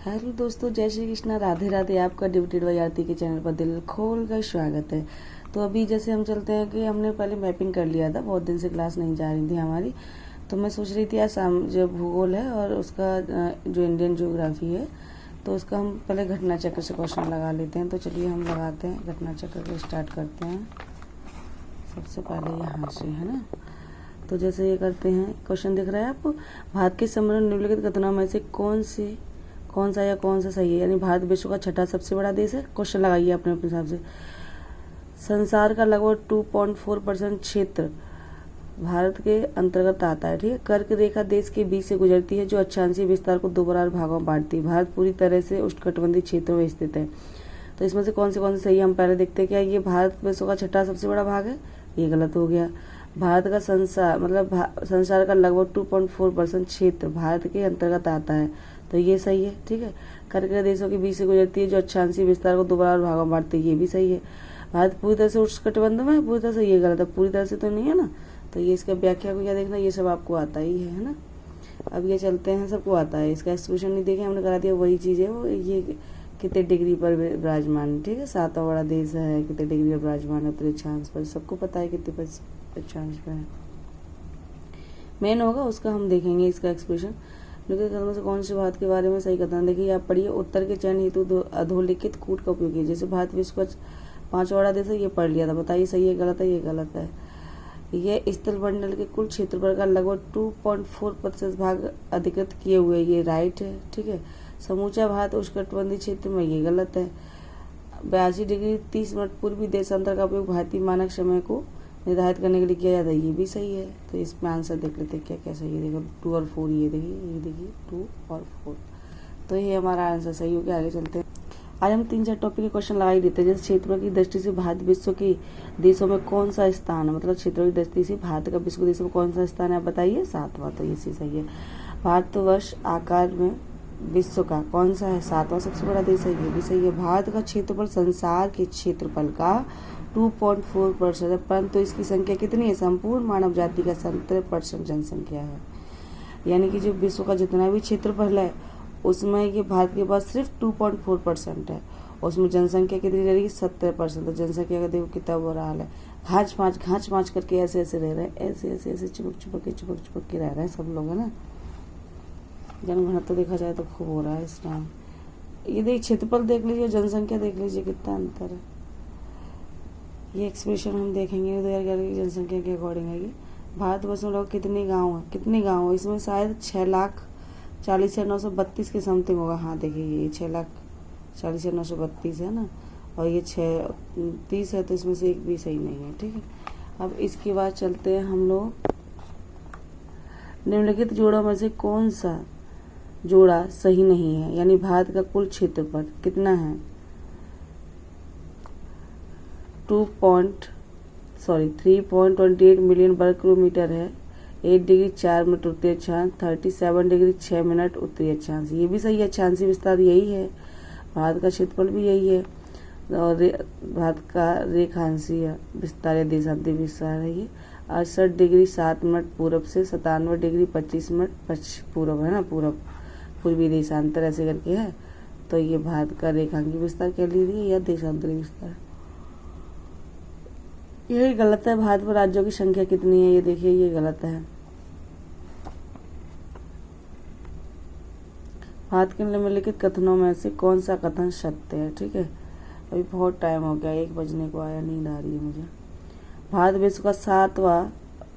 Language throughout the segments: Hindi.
हेलो दोस्तों, जय श्री कृष्णा, राधे राधे। आपका डिवोटेड बाय आरती के चैनल पर दिल खोल कर स्वागत है। तो अभी जैसे हम चलते हैं कि हमने पहले मैपिंग कर लिया था, बहुत दिन से क्लास नहीं जा रही थी हमारी। तो मैं सोच रही थी आज जो भूगोल है और उसका जो इंडियन ज्योग्राफी है, तो उसका हम पहले घटना चक्र से क्वेश्चन लगा लेते हैं। तो चलिए हम लगाते हैं, घटना चक्र को स्टार्ट करते हैं। सबसे पहले यहाँ से है ना। तो जैसे ये करते हैं, क्वेश्चन दिख रहा है आपको, भारत के संबंध निम्नलिखित कथनों में से कौन सा सही है। यानी भारत विश्व का छठा सबसे बड़ा देश है। क्वेश्चन लगाइए अपने अपने हिसाब से। संसार का लगभग 2.4% क्षेत्र भारत के अंतर्गत आता है। ठीक है। कर्क रेखा देश के बीच से गुजरती है, जो अक्षांशीय विस्तार को 2 बराबर भागों में बांटती है। भारत पूरी तरह से उष्णकटिबंधीय क्षेत्रों में स्थित है। तो इसमें से कौन से सही है, हम पहले देखते हैं। क्या ये भारत विश्व का छठा सबसे बड़ा भाग है? ये गलत हो गया। भारत का संसार का लगभग 2.4% क्षेत्र भारत के अंतर्गत आता है, तो ये सही है। ठीक है। कर्क देशों के बीच से गुजरती है, जो अक्षांशीय विस्तार को 2 बराबर भागों में बांटती है, ये भी सही है। भारत पूरी तरह से उष्णकटिबंध में है, पूरी तरह से, ये गलत है। पूरी तरह से तो नहीं है ना, तो ये इसका व्याख्या को क्या देखना, ये सब आपको आता ही है ना। अब ये चलते हैं, सबको आता है। इसका एक्सप्रेशन नहीं देखे, हमने करा दिया, वही चीज़ है वो। ये कितने डिग्री पर विराजमान, ठीक है, 7वां बड़ा देश है, कितने डिग्री पर विराजमान है, उत्तरी अक्षांश पर, सबको पता है कितने अक्षांश पर है। मेन होगा उसका हम देखेंगे, इसका एक्सप्रेशन। लेकिन कथनों से कौन से भारत के बारे में सही कथन, देखिए आप पढ़िए। उत्तर के चयन हेतु अधोलिखित कूट का उपयोग किया। जैसे भारत विश्व का 5वां बड़ा देश है, ये पढ़ लिया था। बताइए सही है गलत है? ये गलत है। ये स्थल मंडल के कुल क्षेत्रफल का लगभग 2.4% भाग अधिकृत किए हुए, ये राइट है। ठीक है। समूचा भारत उष्णकटिबंधीय क्षेत्र में, ये गलत है। 82 डिग्री 30 मिनट पूर्वी देशांतर का उपयोग भारतीय मानक समय को निर्धारित करने के लिए किया जाता है, ये भी सही है। तो इसमें आंसर देख लेते हैं क्या क्या सही है। देखो 2 और 4, ये देखिए 2 और 4, तो ये हमारा आंसर सही हो गया। आगे चलते हैं। आज हम 3-4 टॉपिक के क्वेश्चन लगा ही देते हैं। जैसे क्षेत्रों की दृष्टि से भारत विश्व के देशों में कौन सा स्थान है, मतलब क्षेत्रों की दृष्टि से भारत का विश्व के देशों में कौन सा स्थान है, आप बताइए। 7वां, तो ये सही है। भारतवर्ष आकार में विश्व का कौन सा है? 7वां सबसे बड़ा देश है, ये भी सही है। भारत का क्षेत्रफल संसार के क्षेत्रफल का 2.4% है, परंतु इसकी संख्या कितनी है? संपूर्ण मानव जाति का 70% जनसंख्या है। यानी कि जो विश्व का जितना भी क्षेत्रफल है, उसमें ये भारत के पास सिर्फ 2.4% है। उसमें जनसंख्या कितनी रह रही है? 70%। तो जनसंख्या का देखो कितना बुरा हाल है। घाच पाँच करके ऐसे रह रहे हैं, ऐसे चिपक के रह रहे हैं सब लोग, है ना। जनघनत्व तो देखा जाए तो खूब हो रहा है इस टाइम। ये देख, क्षेत्रफल देख लीजिए, जनसंख्या देख लीजिए, कितना अंतर है। ये एक्सप्रेशन हम देखेंगे 2011 की जनसंख्या के अकॉर्डिंग है। भारतवर्ष में लोग कितने गाँव है? इसमें शायद 6,40,932 के समथिंग होगा। हाँ देखिए, ये 6,40,932 है ना, और ये 630 है, तो इसमें से एक भी सही नहीं है। ठीक है। अब इसके बाद चलते हैं हम लोग। निम्नलिखित जोड़ों में से कौन सा जोड़ा सही नहीं है? यानी भारत का कुल क्षेत्रफल कितना है? 3.28 मिलियन वर्ग किलोमीटर है। 8 डिग्री 4 मिनट उत्तरी अक्षांश, 37 डिग्री 6 मिनट उत्तरी अक्षांश, ये भी सही है। अक्षांशीय विस्तार यही है, भारत का क्षेत्रफल भी यही है। और भारत का रेखांशीय विस्तार या देशांतर विस्तार है ये 68 डिग्री 7 मिनट पूरब से 97 डिग्री 25 मिनट पूरब, है ना, पूर्वी देशांतर ऐसे करके है। तो ये भारत का रेखांकीय विस्तार कह लीजिए या देशांतरी विस्तार, यही गलत है। भारत में राज्यों की संख्या कितनी है? ये देखिए, ये गलत है। भारत के निम्नलिखित कथनों में से कौन सा कथन सत्य है? ठीक है। अभी बहुत टाइम हो गया, 1 बजने को आया, नींद आ रही है मुझे। भारत विश्व का 7वां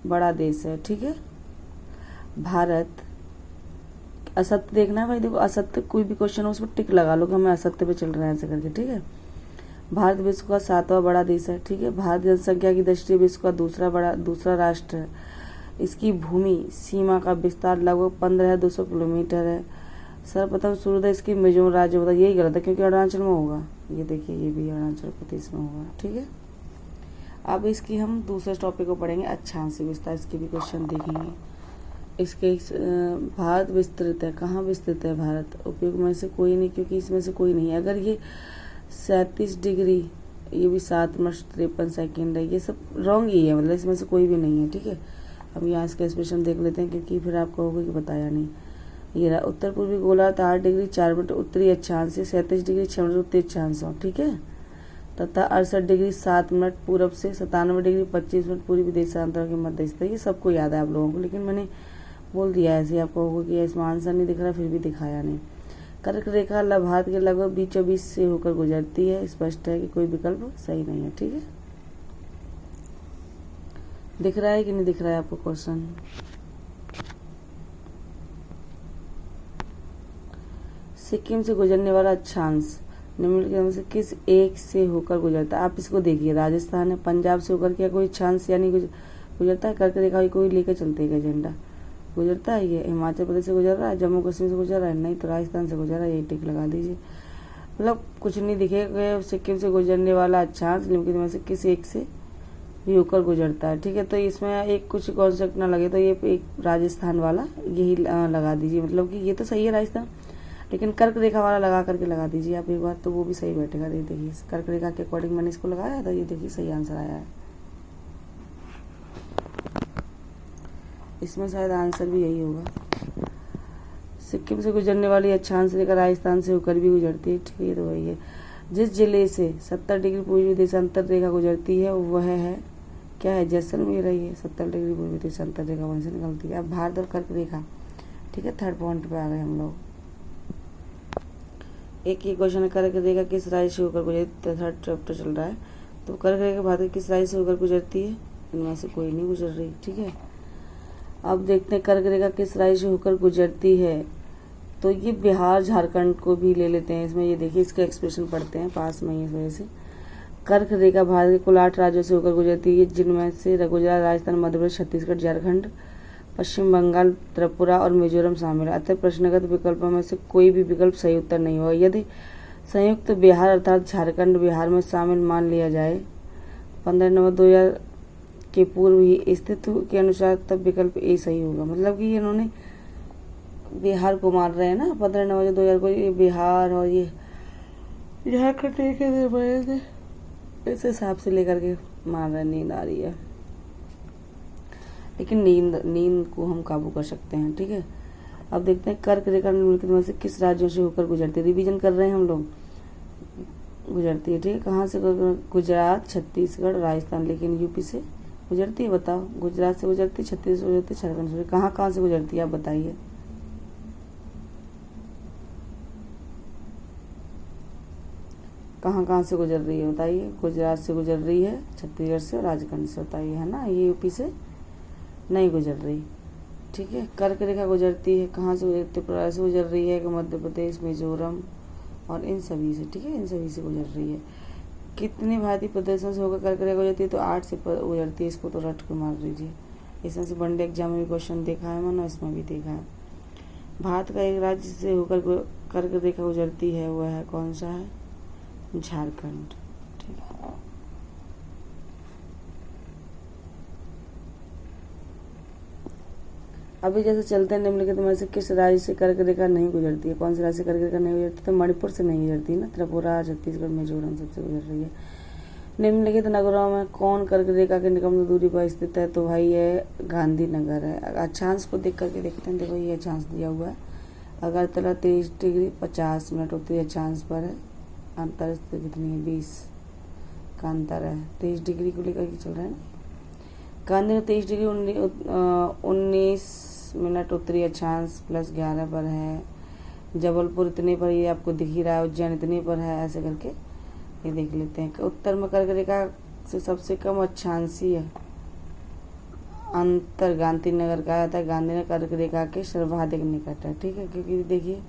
बड़ा देश है। ठीक है। भारत, असत्य देखना है भाई, देखो असत्य कोई भी क्वेश्चन हो उसमें टिक लगा लो कि हमें असत्य पे चल रहा है, ऐसे करके। ठीक है। भारत विश्व का 7वां बड़ा देश है। ठीक है। भारत जनसंख्या की दृष्टि से विश्व का दूसरा राष्ट्र है। इसकी भूमि सीमा का विस्तार लगभग 15,200 किलोमीटर है। सर्वप्रथम सूर्योदय इसकी मिजोरम राज्य होता है, यही गलत है क्योंकि अरुणाचल में होगा। ये देखिए, ये भी अरुणाचल प्रदेश में होगा। ठीक है। अब इसकी हम दूसरे टॉपिक को पढ़ेंगे, अक्षांशीय विस्तार, इसके भी क्वेश्चन देखेंगे। इसके भारत विस्तृत है, कहाँ विस्तृत है भारत? उपयोग में से कोई नहीं, क्योंकि इसमें से कोई नहीं है। अगर ये 37 डिग्री, ये भी 7 मिनट 53 सेकेंड है, ये सब रॉन्ग ही है, मतलब इसमें से कोई भी नहीं है। ठीक है। अब यहाँ इसका एक्सप्रेशन देख लेते हैं, क्योंकि फिर आपको होगा कि बताया नहीं। ये रहा उत्तर पूर्वी गोलार्ध 8 डिग्री 4 मिनट उत्तरी अक्षांश से 37 डिग्री 6 मिनट उत्तरी अक्षांश, ठीक है, तथा 68 डिग्री 7 मिनट पूरब से 97 डिग्री 25 मिनट पूर्वी देशांतर के मध्य स्थित। ये सबको याद है आप लोगों को, लेकिन मैंने बोल दिया ऐसे आपको होगा कि इसमें आंसर नहीं दिख रहा, फिर भी दिखाया नहीं। कर्क रेखा लाभार्थ के लगभग बीचों बीच से होकर गुजरती है। स्पष्ट है कि कोई विकल्प सही नहीं है, ठीक है। दिख रहा है कि नहीं दिख रहा है आपको क्वेश्चन? सिक्किम से गुजरने वाला अक्षांश निम्नलिखित में से किस एक से होकर गुजरता है? आप इसको देखिए, राजस्थान है, पंजाब से होकर क्या कोई अक्षांश यानी गुजरता है? कर्क रेखा कोई लेकर चलते है एजेंडा, गुजरता है ये? हिमाचल प्रदेश से गुजर रहा है, जम्मू कश्मीर से गुजर रहा है? नहीं, तो राजस्थान से गुजर रहा है, ये टिक लगा दीजिए। मतलब कुछ नहीं दिखेगा। सिक्किम से गुजरने वाला अक्षांश निम्नलिखित में से किस एक से भी होकर गुजरता है, ठीक है। तो इसमें एक कुछ कॉन्सेप्ट ना लगे तो ये एक राजस्थान वाला यही लगा दीजिए, मतलब कि ये तो सही है राजस्थान, लेकिन कर्क रेखा वाला लगा करके लगा दीजिए आप एक बार, तो वो भी सही बैठेगा। ये देखिए कर्क रेखा के अकॉर्डिंग मैंने इसको लगाया था, ये देखिए सही आंसर आया है। इसमें शायद आंसर भी यही होगा। सिक्किम से गुजरने वाली अक्षांश रेखा राजस्थान से होकर भी गुजरती है, ठीक है, तो वही है। जिस जिले से 70 डिग्री पूर्वी देशांतर रेखा गुजरती है वह है क्या है? जैसलमेर है। ये 70 डिग्री पूर्वी देशांतर रेखा वहीं से निकलती है। अब भारत और कर्क रेखा, ठीक है, थर्ड पॉइंट पे आ गए हम लोग। एक ही क्वेश्चन है, कर्क रेखा किस राज्य से होकर गुजरती है? थर्ड चैप्टर चल रहा है, तो कर्क रेखा भारत के किस राज्य से होकर गुजरती है? इनमें से कोई नहीं गुजर रही, ठीक है। अब देखते हैं कर्क रेखा किस राज्य से होकर गुजरती है, तो ये बिहार झारखंड को भी ले लेते हैं इसमें। ये देखिए इसका एक्सप्रेशन पढ़ते हैं, पास में ही इस वजह से। कर्क रेखा भारत के कुल 8 राज्यों से होकर गुजरती है, जिनमें से गुजरात, राजस्थान, मध्य प्रदेश, छत्तीसगढ़, झारखंड, पश्चिम बंगाल, त्रिपुरा और मिजोरम शामिल है। अतः प्रश्नगत विकल्पों में से कोई भी विकल्प सही उत्तर नहीं होगा। यदि संयुक्त बिहार अर्थात झारखंड बिहार में शामिल मान लिया जाए 15 नवंबर 2000 के पूर्व ही स्थिति के अनुसार, तब विकल्प ए सही होगा। मतलब कि इन्होंने बिहार को मान रहे हैं ना, 15 नवंबर 2000 को, ये बिहार और ये झारखंड इस हिसाब से लेकर के मान रहे हैं। नींद आ रही है, लेकिन नींद को हम काबू कर सकते हैं, ठीक है। अब देखते हैं कर्क रेखा निम्नलिखित में से किस राज्यों से होकर गुजरती है? रिवीजन कर रहे हैं हम लोग। गुजरती है, ठीक है, कहाँ से? गुजरात, छत्तीसगढ़, राजस्थान, लेकिन यूपी से गुजरती है, बताओ। गुजरात से गुजरती, छत्तीसगढ़ से गुजरती, झारखंड से, कहाँ से गुजरती है आप बताइए। कहाँ से गुजर रही है बताइए। गुजरात से गुजर रही है, छत्तीसगढ़ से और राजस्थान से, बताइए, है ना। ये यूपी से नहीं गुजर रही, ठीक है। कर्क रेखा गुजरती है कहाँ से? त्रिपुरा से गुजर रही है, मध्य प्रदेश, मिजोरम और इन सभी से, ठीक है, इन सभी से गुजर रही है। कितने भारतीय प्रदेशों से होकर कर्क रेखा गुजरती है? तो 8 से गुजरती है, इसको तो रट के मार लीजिए। इसमें से वनडे एग्जाम में भी क्वेश्चन देखा है मैंने, इसमें भी देखा है। भारत का एक राज्य से होकर कर्क रेखा गुजरती है, वह है कौन सा है? झारखंड, ठीक है। अभी जैसे चलते हैं निम्नलिखित में से किस राज्य से कर्क रेखा नहीं गुजरती है? कौन से राज्य से कर्क रेखा नहीं गुजरती? तो मणिपुर से नहीं गुजरती ना, त्रिपुरा, छत्तीसगढ़, मिजोरम सबसे गुजर रही है। निम्नलिखित नगरों में कौन कर्क रेखा के निकट दूरी पर स्थित है? तो भाई ये गांधीनगर है। अक्षांश को देख करके देखते हैं, देखो ये अक्षांश दिया हुआ है। अगरतला 23 डिग्री 50 मिनट उत्तरी अक्षांश पर है। अंतर कितनी है? 20 का अंतर है, 23 डिग्री को लेकर के चल रहा है ना। गांधी 23 डिग्री 19 मिनट उत्तरी अक्षांश प्लस 11 पर है। जबलपुर इतने पर, ये आपको दिख ही रहा है। उज्जैन इतने पर है, ऐसे करके ये देख लेते हैं। उत्तर में कर्क रेखा से सबसे कम अक्षांशीय अंतर गांधीनगर का आता है। गांधीनगर कर्क रेखा के सर्वाधिक निकट है, ठीक है, क्योंकि देखिए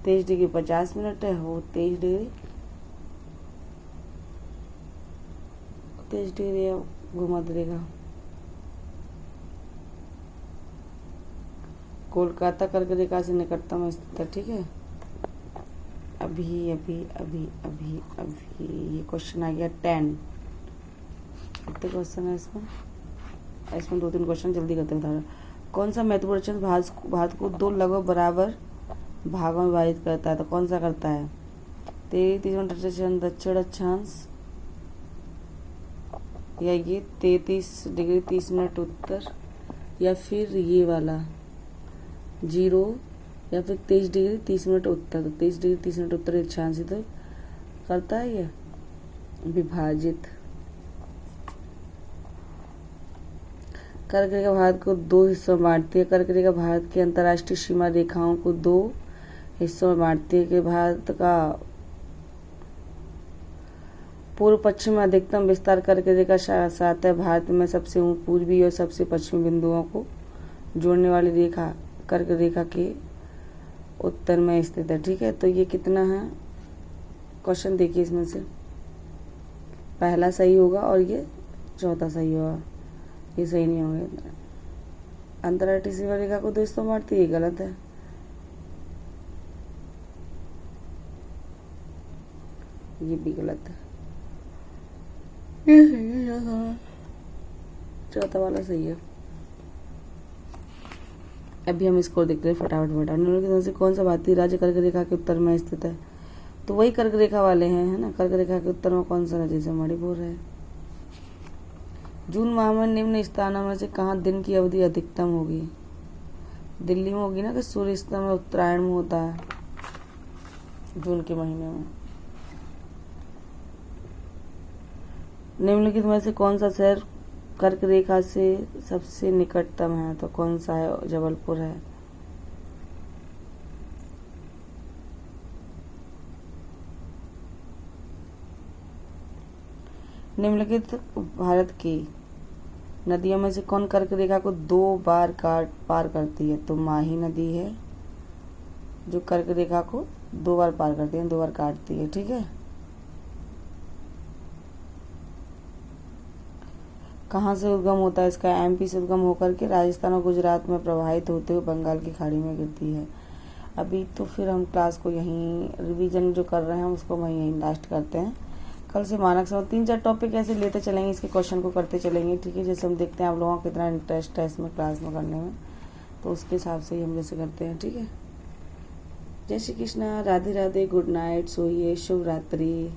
23 डिग्री 50 मिनट है, वो 23 डिग्री भूमध्य रेखा। कोलकाता कर्क रेखा से निकटतम स्थित है, ठीक है। अभी अभी अभी अभी अभी ये क्वेश्चन आ गया 10। कितने क्वेश्चन है इसमें? 2-3 क्वेश्चन जल्दी करते हैं। कौन सा महत्वपूर्ण अक्षांश भारत को 2 लगभग बराबर भागों में विभाजित करता है? तो कौन सा करता है? 33 दक्षिण अक्षांश, या ये 33 डिग्री 30 मिनट उत्तर, या फिर ये वाला 0 या फिर 23 डिग्री 30 मिनट उत्तर, तो 23 डिग्री 30 मिनट उत्तर अक्षांश तो करता है ये विभाजित। कर्क रेखा भारत को 2 हिस्सों में बांटती है। कर्क रेखा भारत की अंतर्राष्ट्रीय सीमा रेखाओं को 2 हिस्सों में बांटती है कि भारत का पूर्व पश्चिम में अधिकतम विस्तार कर्क रेखा साथ है। भारत में सबसे पूर्वी और सबसे पश्चिमी बिंदुओं को जोड़ने वाली रेखा कर्क रेखा के उत्तर में स्थित है। ठीक है, तो ये कितना है क्वेश्चन देखिए, इसमें से पहला सही होगा और ये चौथा सही होगा, ये सही नहीं होंगे। अंतर्राष्ट्रीय सीमा रेखा को 2 हिस्सों में बांटती है, ये गलत है, ये भी गलत है, ये सही है, चौथा वाला सही है। अभी हम स्कोर देख रहे हैं फटाफट निम्नलिखित में से कौन सा भारतीय राज्य कर्क रेखा के उत्तर में स्थित है? तो वही कर्क रेखा वाले हैं, है ना। कर्क रेखा के उत्तर में कौन सा राज्य? जैसे मणिपुर है। जून माह में निम्न स्थानों में से कहाँ दिन की अवधि अधिकतम होगी? दिल्ली में होगी ना, कि सूर्यास्त में उत्तरायण में होता है जून के महीने में। निम्नलिखित में से कौन सा शहर कर्क रेखा से सबसे निकटतम है? तो कौन सा है? जबलपुर है। निम्नलिखित भारत की नदियों में से कौन कर्क रेखा को 2 बार पार करती है? तो माही नदी है जो कर्क रेखा को 2 बार पार करती है, 2 बार काटती है। ठीक है, कहाँ से उद्गम होता है इसका? एमपी से उद्गम होकर के राजस्थान और गुजरात में प्रवाहित होते हुए बंगाल की खाड़ी में गिरती है। अभी तो फिर हम क्लास को यहीं रिवीजन जो कर रहे हैं उसको हम यहीं लास्ट करते हैं। कल से मानक समझ 3-4 टॉपिक ऐसे लेते चलेंगे, इसके क्वेश्चन को करते चलेंगे। ठीक है, जैसे हम देखते हैं आप लोगों को कितना इंटरेस्ट है इसमें क्लास में करने में, तो उसके हिसाब से ही हम जैसे करते हैं। ठीक है, जय श्री कृष्णा, राधे राधे, गुड नाइट, सोइए, शुभ रात्रि।